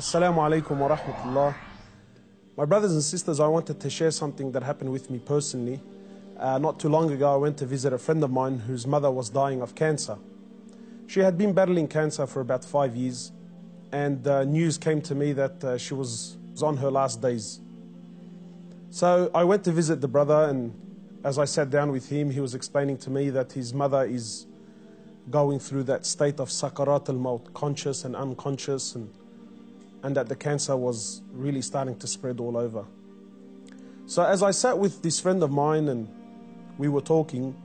Assalamu alaikum wa rahmatullah. My brothers and sisters, I wanted to share something that happened with me personally. Not too long ago, I went to visit a friend of mine whose mother was dying of cancer. She had been battling cancer for about 5 years, and news came to me that she was on her last days. So I went to visit the brother, and as I sat down with him, he was explaining to me that his mother is going through that state of sakarat al-maut, conscious and unconscious, and that the cancer was really starting to spread all over. So as I sat with this friend of mine and we were talking,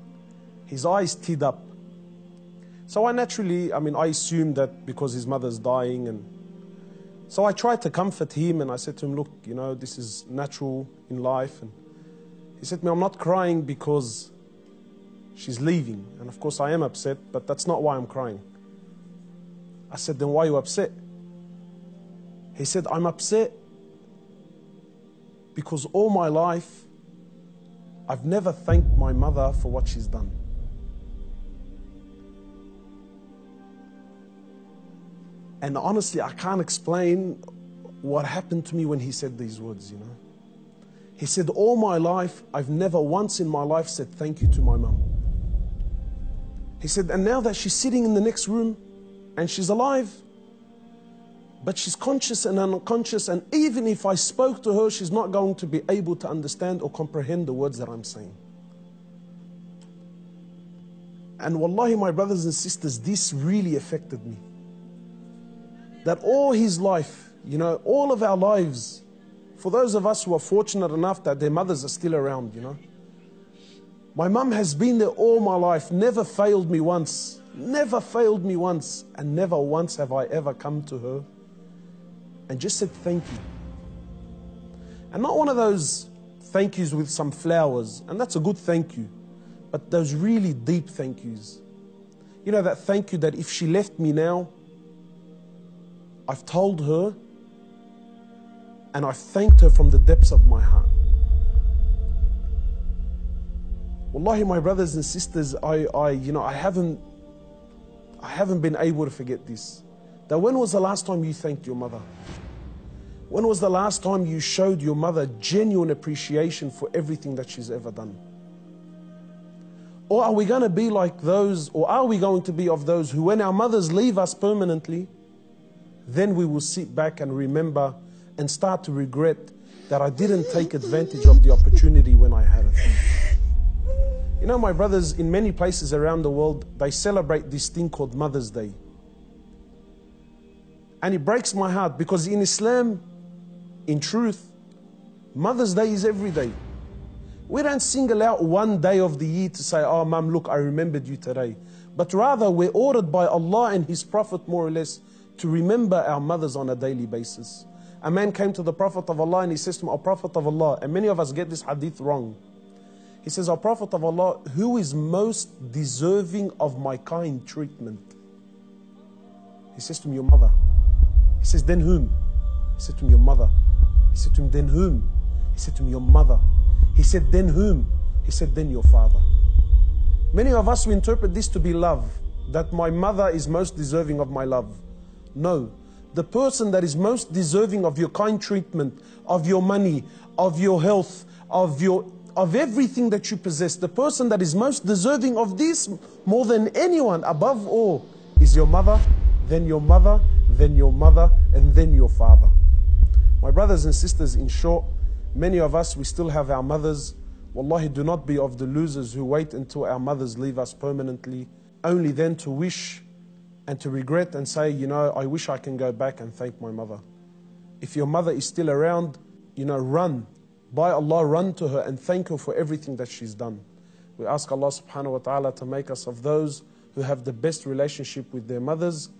his eyes teared up. So I assumed that because his mother's dying, and so I tried to comfort him, and I said to him, look, this is natural in life. And he said to me, I'm not crying because she's leaving. And of course I am upset, but that's not why I'm crying. I said, then why are you upset? He said, I'm upset because all my life I've never thanked my mother for what she's done. And honestly, I can't explain what happened to me when he said these words, He said, all my life, I've never once in my life said thank you to my mum. He said, and now that she's sitting in the next room and she's alive, but she's conscious and unconscious, and even if I spoke to her, she's not going to be able to understand or comprehend the words that I'm saying. And wallahi, my brothers and sisters, this really affected me. That all his life, all of our lives, for those of us who are fortunate enough that their mothers are still around, my mum has been there all my life, never failed me once, and never once have I ever come to her and just said thank you. And not one of those thank yous with some flowers, and that's a good thank you, but those really deep thank yous. That thank you that if she left me now, I've told her and I've thanked her from the depths of my heart. Wallahi, my brothers and sisters, I haven't been able to forget this. That when was the last time you thanked your mother? When was the last time you showed your mother genuine appreciation for everything that she's ever done? Or are we going to be like those, or are we going to be of those who, when our mothers leave us permanently, then we will sit back and remember and start to regret that I didn't take advantage of the opportunity when I had it. My brothers, in many places around the world, they celebrate this thing called Mother's Day. And it breaks my heart because in Islam, in truth, Mother's Day is every day. We don't single out one day of the year to say, oh, Mum, look, I remembered you today. But rather, we're ordered by Allah and His Prophet, more or less, to remember our mothers on a daily basis. A man came to the Prophet of Allah and he says to him, O Prophet of Allah, and many of us get this hadith wrong. He says, O Prophet of Allah, who is most deserving of my kind treatment? He says to him, your mother. He says, then whom? He said to him, your mother. He said to him, then whom? He said to him, your mother. He said, then whom? He said, then your father. Many of us, we interpret this to be love, that my mother is most deserving of my love. No. The person that is most deserving of your kind treatment, of your money, of your health, of everything that you possess, the person that is most deserving of this more than anyone, above all, is your mother, then your mother, then your mother, and then your father. My brothers and sisters, in short, many of us, we still have our mothers. Wallahi, do not be of the losers who wait until our mothers leave us permanently, only then to wish and to regret and say, I wish I can go back and thank my mother. If your mother is still around, run. By Allah, run to her and thank her for everything that she's done. We ask Allah subhanahu wa ta'ala to make us of those who have the best relationship with their mothers,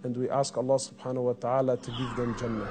and we ask Allah subhanahu wa ta'ala to give them Jannah.